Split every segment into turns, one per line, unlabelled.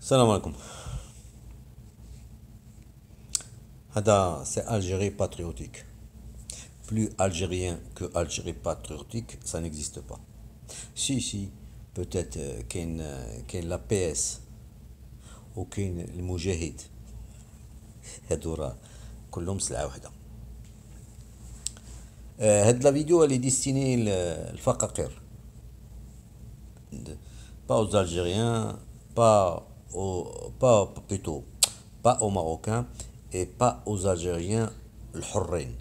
السلام عليكم. هذا c'est Algérie patriotique. Plus algérien que Algérie patriotique, ça n'existe pas. Si, peut-être كاين لا بي اس وكاين المجاهد. هادو راه كلهم سلعة واحدة. هاد لا فيديو اللي ديستيني الفقاقير. Pas aux Algériens, pas plutôt, pas aux Marocains et pas aux Algériens الحرين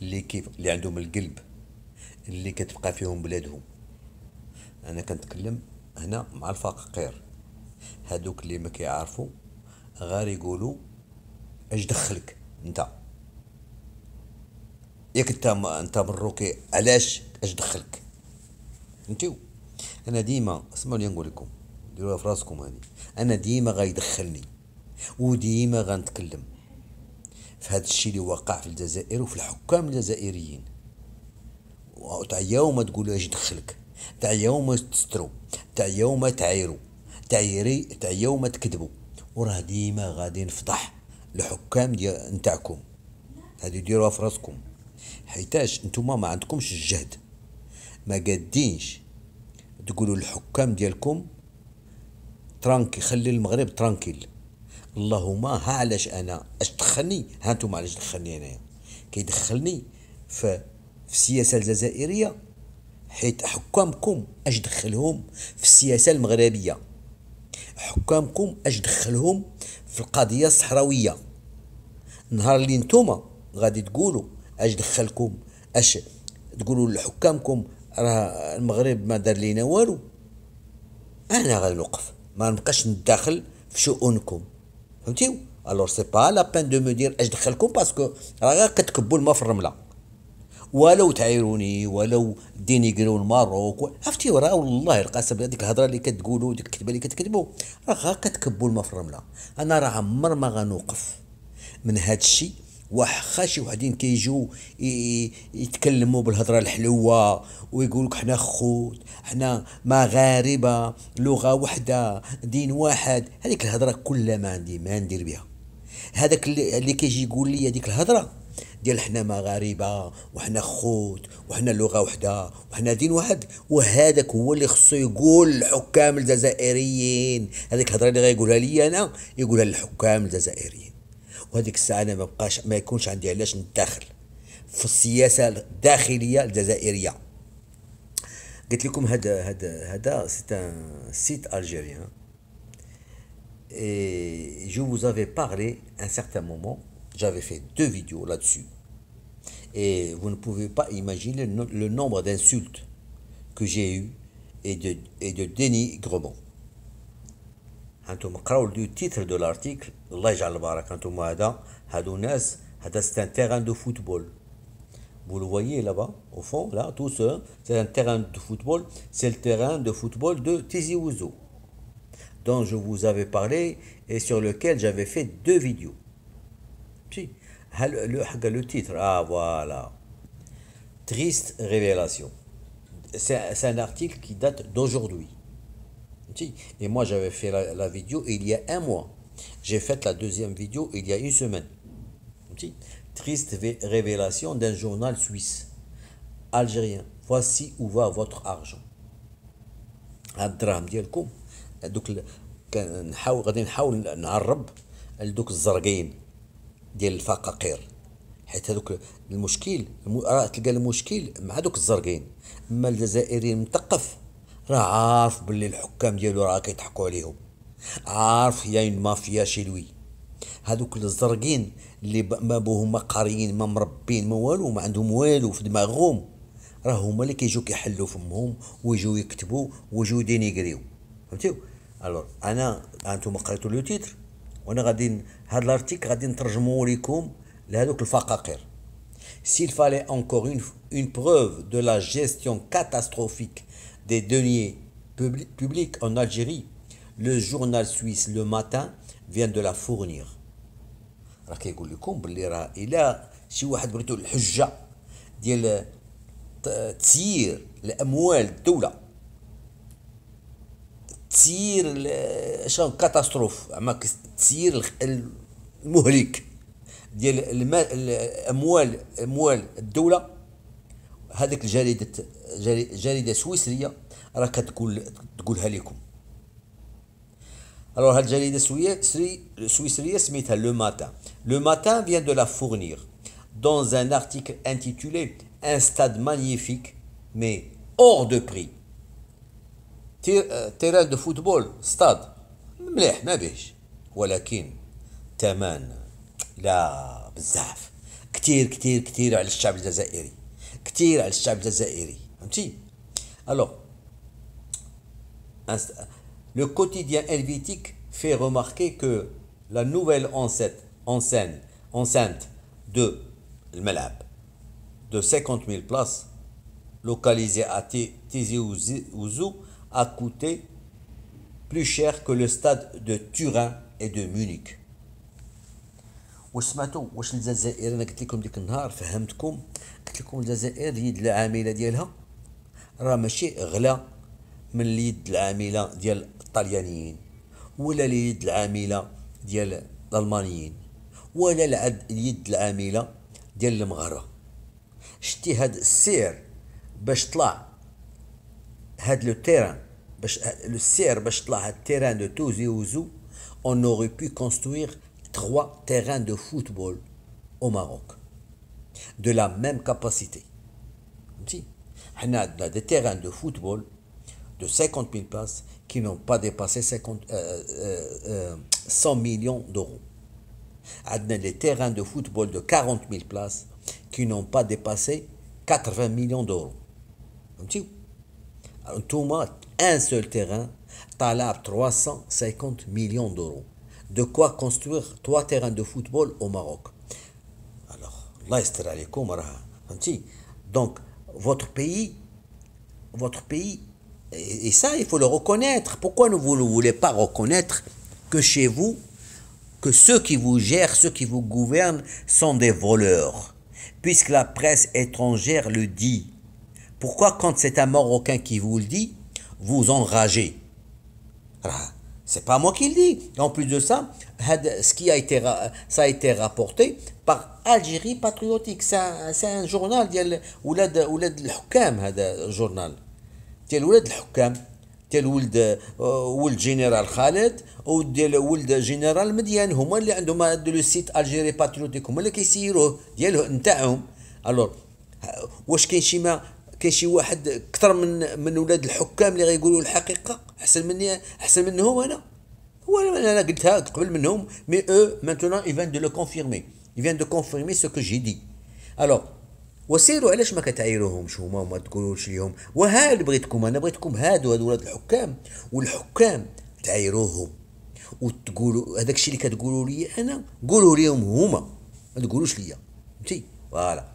اللي عندهم القلب اللي كتبقى فيهم بلادهم. انا كنتكلم هنا مع الفقاقير، هادوك اللي ما كيعرفوا غير يقولوا اش دخلك انت، ياك انت مروكي علاش اش دخلك انتو. انا ديما اسمعوا لي نقول لكم، ديروها في راسكم هذه. انا ديما غيدخلني وديما غنتكلم في هذا الشيء اللي وقع في الجزائر وفي الحكام الجزائريين. تاع يوم تقولوا اش دخلك، تاع يوم تستروا، تاع يوم تعايروا، تاع يوم تكذبوا، وراه ديما غادي نفضح الحكام ديال نتاعكم. هادي ديروها في راسكم، حيتاش نتوما ما عندكمش الجهد، ما قادينش تقولوا الحكام ديالكم ترانكي، خلي المغرب ترانكيل. اللهم ها علاش انا اش دخلني، ها انتم علاش دخلني انايا. كيدخلني في السياسه الجزائريه حيت حكامكم اش دخلهم في السياسه المغربيه، حكامكم اش دخلهم في القضيه الصحراويه. نهار اللي نتوما غادي تقولوا اش دخلكم، اش تقولوا لحكامكم راه المغرب ما دار لينا والو، انا غادي نوقف، ما نبقاش نداخل في شؤونكم. فهمتيو؟ الوغ سي با لا بان دو مو دير اش دخلكم، باسكو راه غير كتكبوا الماء في الرمله، ولو تعايروني ولو دينيغريو الماروك. عرفتي راه والله القسم هذيك الهضره اللي كتقولوا، ديك الكذبه اللي كتكذبوا، راه غير كتكبوا الماء في الرمله. انا راه عمر ما غنوقف من هاد الشيء. واخا شي وحدين كيجيو يتكلموا بالهضره الحلوه ويقولك حنا خوت، حنا مغاربه، لغه وحده، دين واحد، هذيك الهضره كلها ما عندي ما ندير بها. هذاك اللي كيجي يقول لي هذيك الهضره ديال حنا مغاربه وحنا خوت وحنا لغه وحده وحنا دين واحد، وهذاك هو اللي خصو يقول للحكام الجزائريين. هذيك الهضره اللي غيقولها لي انا يقولها للحكام الجزائريين. وهذيك الساعه انا ما يكونش عندي علاش ندخل في السياسه الداخليه الجزائريه. قلت لكم هذا سيت ان سيت الجيريان. Et je vous avais parlé à un certain moment, j'avais fait deux vidéos là-dessus. Et vous ne pouvez pas imaginer le nombre d'insultes que j'ai eues et de dénigrements. هانتوما قراو لو تيتر دو لارتيكل، الله يجعل البركه. هانتوما هادو ناس، هذا سي ان تيران دو فوتبول. Vous le voyez là-bas, au fond, là, tout ça, c'est un terrain de football, c'est le terrain de football de Tizi Ouzou, dont je vous avais parlé et sur lequel j'avais fait deux vidéos. Si, le titre, ah voilà, triste révélation. C'est un article qui date d'aujourd'hui. Si. Et moi j'avais fait la vidéo il y a un mois. J'ai fait la deuxième vidéo il y a une semaine. Si. Triste révélation d'un journal suisse algérien. Voici où va votre argent. الدراهم ديالكم دوك غادي نحاول نعرب لدوك الزرقين ديال الفقاقير، حيت هذوك المشكل راه تلقى المشكل مع دوك الزرقين. اما الجزائري المثقف راه عارف باللي الحكام ديالو راه كيضحكوا عليهم، عارف هي مافيا شي لوي. هذوك الزرقين اللي ما بوهم ما قاريين ما مربين ما والو، ما عندهم والو في دماغهم، راه هما اللي كيجيو كيحلوا فمهم ويجيو يكتبوا ويجيو دينيغريو. فهمتيو؟ الوغ انا انتم قريتوا لو تيتر، وانا غادي هاد لارتيك غادي نترجمو ليكم لهذوك الفقاقير. S'il fallait encore une preuve de la gestion catastrophique des deniers publics en Algérie, le journal suisse Le Matin vient de la fournir. راه كيقول لكم باللي راه الا شي واحد بغيتو الحجه ديال تسيير لاموال الدوله، تسيير شنو كاتاستروف، زعما تسيير المهلك ديال المال، اموال الدوله. هذيك جريده سويسريه راه تقولها لكم. Alors, la jaride suisse smitha le matin. Le matin vient de la fournir dans un article intitulé Un stade magnifique, mais hors de prix. Terrain de football, stade. مليح ما بيش، ولكن ثمن لا بزاف، كتير على الشعب الجزائري، كتير على الشعب الجزائري، فهمتي؟ Alors, le quotidien helvétique fait remarquer que la nouvelle enceinte de الملعب de 50 000 places localisée à Tizi Ouzou a coûté plus cher que le stade de Turin et de Munich. واش سمعتوا؟ واش الجزائر انا قلت لكم ديك النهار فهمتكم، قلت لكم الجزائر اليد العامله ديالها راه ماشي غلا من اليد العامله ديال الطليانيين، ولا اليد العامله ديال الالمانيين، ولا اليد العامله ديال المغاربه. شتي هاد السير باش طلع هاد لو تيران، باش السير باش طلع هاد التيران دو توزي وزو، on aurait pu construire 3 terrains de football au Maroc de la même capacité. On a des terrains de football de 50 000 places qui n'ont pas dépassé 100 millions d'euros. On a des terrains de football de 40 000 places qui n'ont pas dépassé 80 millions d'euros. Un seul terrain, t'as 350 millions d'euros. De quoi construire 3 terrains de football au Maroc. Alors, Allah yastir alaykoum, donc, votre pays, et ça, il faut le reconnaître. Pourquoi vous ne voulez pas reconnaître que chez vous, que ceux qui vous gèrent, ceux qui vous gouvernent sont des voleurs, puisque la presse étrangère le dit. Pourquoi, quand c'est un Marocain qui vous le dit, vous enragez? C'est pas moi qui le dis. En plus de ça, ça a été rapporté par Algérie Patriotique. C'est un journal ديال ولاد الحكام. هذا journal ديال ولاد الحكام، ديال ولد جنرال خالد وديال ولد جنرال مديان، هما اللي عندهم هذا لو سيت الجيري باتريوتيك، هما اللي كيسيروه ديالو نتاعهم. الور واش كاين شي واحد اكثر من ولاد الحكام اللي غيقولوا الحقيقه احسن منهم؟ انا قلتها قبل منهم، مي maintenant ils viennent de le confirmer, ils viennent de confirmer ce que j'ai dit. alors وسيروا علاش ما كتعايروهمش هما وما تقولوش ليهم؟ وها اللي بغيتكم انا، بغيتكم هادو ولاد الحكام، والحكام تعايروهم وتقولوا هذاك الشيء اللي كتقولوا لي انا قولوا ليهم هما، ما تقولوش ليا. فهمتي؟ فوالا.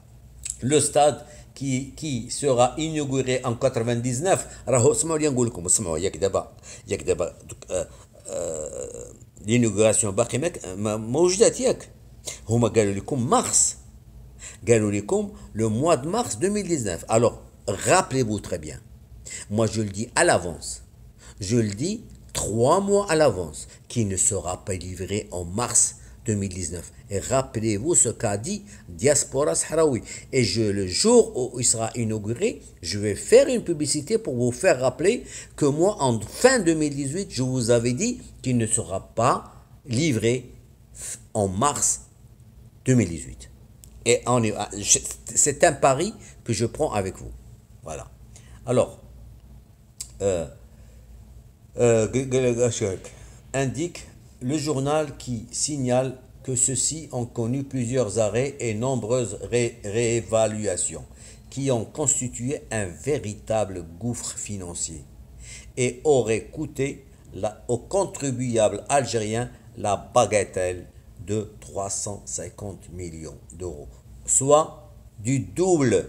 لو ستاد qui sera inauguré en 99. راهو اسمعوا لي نقول لكم، اسمعوا ياك دابا l'inauguration باقي موجودات ياك. هما قالوا لكم مارس، قالوا لكم le mois de mars 2019. alors rappelez-vous très bien, moi je le dis à l'avance, je le dis 3 mois à l'avance, qui ne sera pas livré en mars 2019. Et rappelez-vous ce qu'a dit Diaspora Sahraoui. Et le jour où il sera inauguré, je vais faire une publicité pour vous faire rappeler que moi, en fin 2018, je vous avais dit qu'il ne sera pas livré en mars 2018. Et c'est un pari que je prends avec vous. Voilà. Alors, indique le journal qui signale que ceux-ci ont connu plusieurs arrêts et nombreuses réévaluations qui ont constitué un véritable gouffre financier et auraient coûté aux contribuables algériens la bagatelle de 350 millions d'euros, soit du double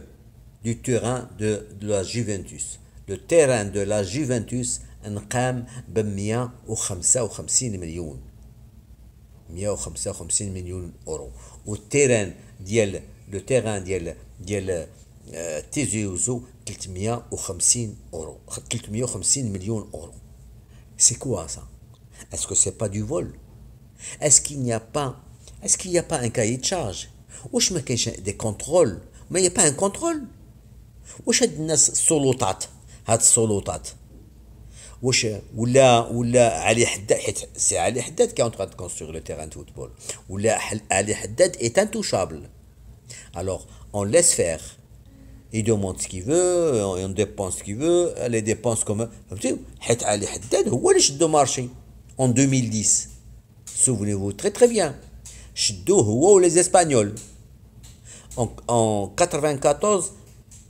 du terrain de la Juventus. Le terrain de la Juventus انقام ب 155 مليون، 155 مليون اورو، والتيران ديال لو تيران ديال تيزي وزو 350 اورو، 350 مليون اورو. C'est quoi ça? Est-ce que c'est pas du vol? Est-ce qu'il n'y a pas, est-ce qu'il n'y a pas un cahier de charge? واش ما كاينش des contrôles? ما y a pas un contrôle. واش هاد الناس السلطات، هاد السلطات واش ولا علي حداد، حيت سي علي حداد كي اون كونستروire لو تيران de football، ولا علي حداد est intouchable. Alors on laisse faire. Il demande ce qu'il veut, on dépense ce qu'il veut, les dépenses comme فهمتي. حيت علي حداد هو اللي شدو مارشي en 2010. Souvenez-vous très très bien. شدوه هو و les Espagnols. En 94,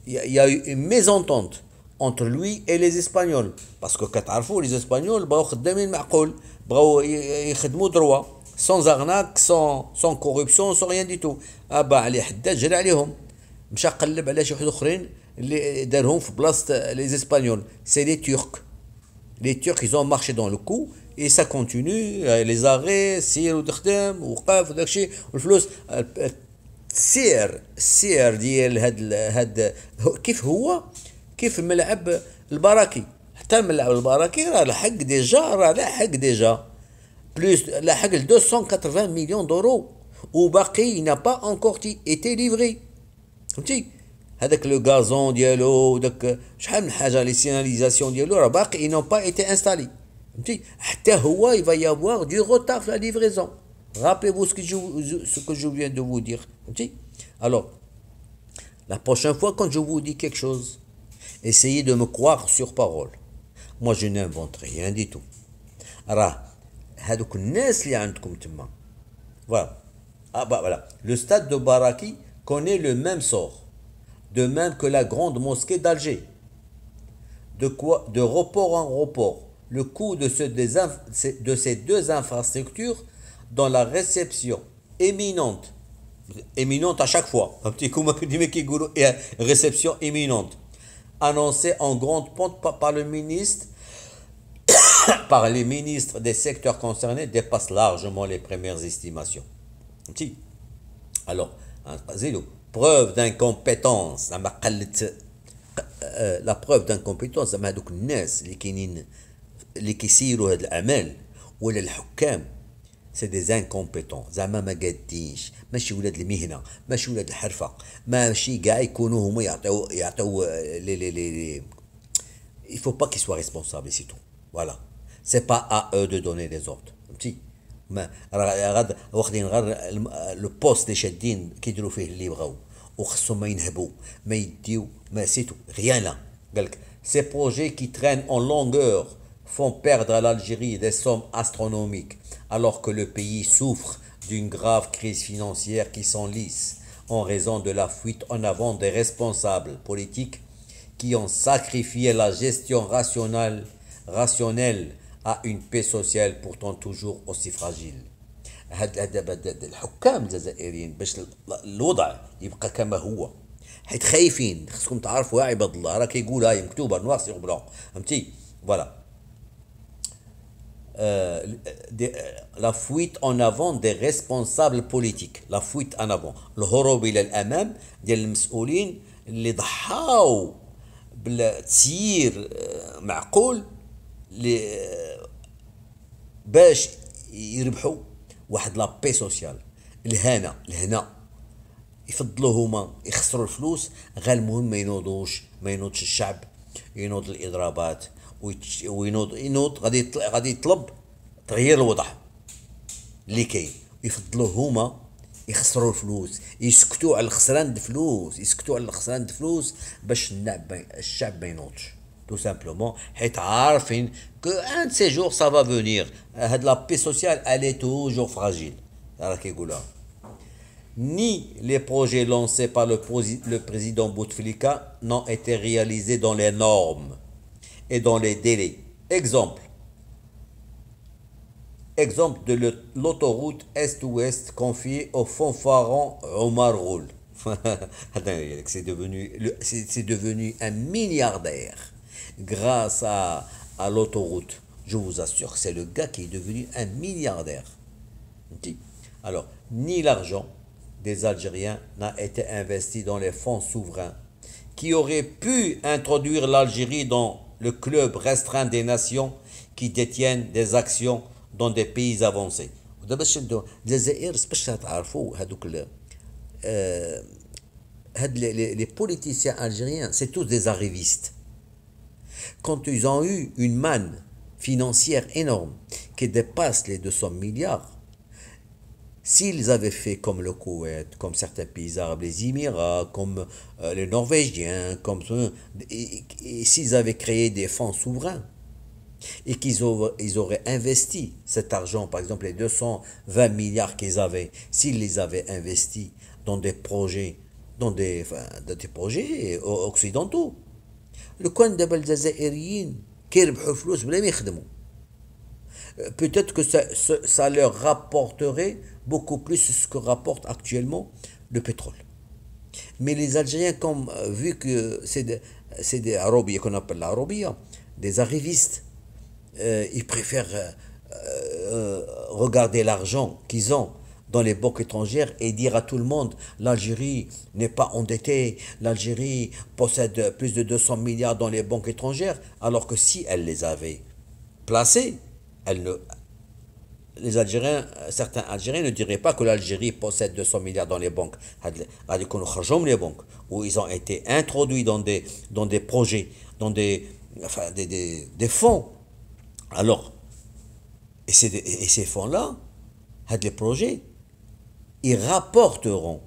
il y a eu une mésentente entre lui et les Espagnols. Parce que كتعرفوا les Espagnols بغاو خدامين معقول، بغاو يخدموا دروا sans arnaque, sans corruption, sans rien du tout. علي حداد جرى عليهم، مشى قلب على شي واحد اخرين اللي دارهم في بلاصه les Espagnols. C'est les Turcs. Les Turcs, ils ont marché dans le coup et ça continue. Les arrêts, سير وتخدم وقف وداكشي والفلوس السير ديال هاد كيف هو، كيف ملعب البراكي. حتى ملعب البراكي راه لحق ديجا بلوس، لحق 280 مليون دورو وباقي n'a pas encore été livré. فهمتي؟ هذاك لو غازون ديالو داك شحال من حاجه لي سيناليزاسيون ديالو راه باقي اي نون با ايتي انستالي. فهمتي؟ حتى هو il va y avoir du retard في la livraison. Rappelez-vous ce que je viens de vous dire. فهمتي؟ Alors la prochaine fois quand je vous dis quelque chose, essayez de me croire sur parole. Moi je n'invente rien du tout. راه هذوك الناس اللي عندكم تما voilà. Ah bah voilà, le stade de Baraki connaît le même sort, de même que la grande mosquée d'Alger. De report en report, le coût de ces deux infrastructures dans la réception éminente à chaque fois, un petit coup réception imminente, annoncée en grande pompe par le ministre, par les ministres des secteurs concernés, dépasse largement les premières estimations. Alors, preuve d'incompétence. La preuve d'incompétence زعما هذوك الناس اللي كاينين اللي كيسيروا هذا الاعمال ولا الحكام، سي دي انكومبيتون، زعما ما قادينش، ماشي ولاد المهنه، ماشي ولاد الحرفه، ماشي كاع يكونوا هما يعطيو لي il faut pas qu'ils soient responsables, c'est tout. Voilà, c'est pas à eux de donner des ordres. فهمتي؟ ما غاد واخدين غير لو بوست اللي شادين كيديروا فيه اللي بغاو وخصهم ما ينهبوا ما يديو ما سيتو rien là. قالك ces projets qui traînent en longueur font perdre à l'Algérie des sommes astronomiques alors que le pays souffre d'une grave crise financière qui s'enlise en raison de la fuite en avant des responsables politiques qui ont sacrifié la gestion rationnelle à une paix sociale pourtant toujours aussi fragile. هاد الحكام الجزائريين باش الوضع يبقى كما هو، حيت خايفين. خصكم تعرفوا يا عباد الله، راه كيقول هاي مكتوبه نوار سيغ بلون. فهمتي؟ فوالا. La fuite en avant des responsables politiques. La fuite en avant، الهروب الى الامام ديال المسؤولين اللي ضحاو بالتسيير معقول باش يربحوا واحد لا بي سوسيال. الهنا يفضلوا هما يخسروا الفلوس، غير المهم ما ينوضش الشعب، ينوض الاضرابات وينوض غادي يطلب تغيير الوضع اللي كاين. يفضلوا هما يخسروا الفلوس، يسكتوا على الخسران د فلوس باش الشعب ما ينوضش tout simplement. حيت عارفين que un de ces jours ça va venir. هاد la paix sociale elle est toujours fragile. راه كيقولها. Ni les projets lancés par le président Bouteflika n'ont été réalisés dans les normes et dans les délais. Exemple de l'autoroute Est-Ouest confiée au fanfaron Omar Roul. C'est devenu un milliardaire grâce à l'autoroute. Je vous assure, c'est le gars qui est devenu un milliardaire. Alors, ni l'argent des Algériens n'a été investi dans les fonds souverains qui auraient pu introduire l'Algérie dans le club restreint des nations qui détiennent des actions dans des pays avancés. ودابا شنو الجزائر باش تعرفوا هذوك les politiciens algériens, c'est tous des arrivistes. Quand ils ont eu une manne financière énorme qui dépasse les 200 milliards, s'ils avaient fait comme le Koweït, comme certains pays arabes, les Émirats, comme les Norvégiens, et s'ils avaient créé des fonds souverains, et qu'ils auraient investi cet argent, par exemple les 220 milliards qu'ils avaient, s'ils les avaient investis dans des projets, dans des projets occidentaux, le coin دابا الجزائريين كيربحوا الفلوس بلا ما يخدموا. Peut-être que ça leur rapporterait beaucoup plus ce que rapporte actuellement le pétrole. Mais les Algériens, comme vu que c'est des Arabia qu'on appelle l'Arabia, des arrivistes, ils préfèrent regarder l'argent qu'ils ont dans les banques étrangères et dire à tout le monde l'Algérie n'est pas endettée, l'Algérie possède plus de 200 milliards dans les banques étrangères, alors que si elle les avait placés, les Algériens, certains Algériens ne diraient pas que l'Algérie possède 200 milliards dans les banques. Les banques, où ils ont été introduits dans des projets, dans des fonds. Alors, et ces fonds-là, les projets, ils rapporteront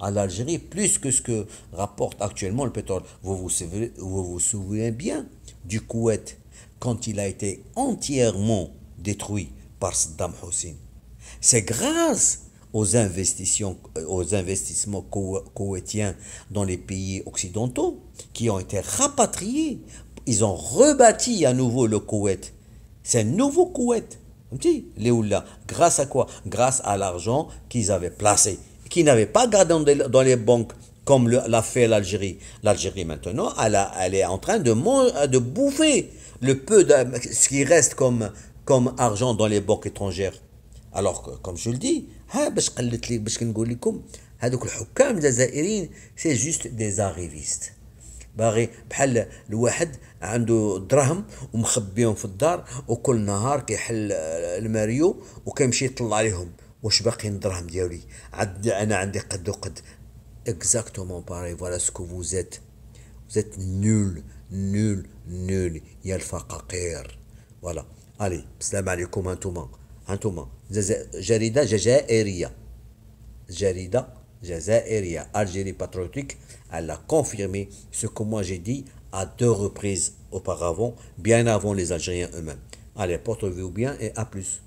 à l'Algérie plus que ce que rapporte actuellement le pétrole. Vous vous souvenez bien du Koweït quand il a été entièrement détruit par Saddam Hussein. C'est grâce aux investissements koweïtiens dans les pays occidentaux qui ont été rapatriés. Ils ont rebâti à nouveau le Koweït. C'est un nouveau Koweït. Grâce à quoi? Grâce à l'argent qu'ils avaient placé, qu'ils n'avaient pas gardé dans les banques comme l'a fait l'Algérie. L'Algérie maintenant, elle est en train de bouffer le peu ce qui reste comme argent dans les banques étrangères. Alors que, comme je le dis, c'est juste des arrivistes. باغي بحال الواحد عنده دراهم ومخبيهم في الدار وكل نهار كيحل الماريو وكيمشي يطلع عليهم واش باقيين الدراهم ديالي انا عندي قد وقد exactement pareil. Voilà ce que vous êtes nul يا الفقاقير. Voilà. Allez, السلام عليكم. هانتوما جريدة جزائرية Algérie patriotique, elle a confirmé ce que moi j'ai dit à 2 reprises auparavant, bien avant les Algériens eux-mêmes. Allez, portez-vous bien et à plus.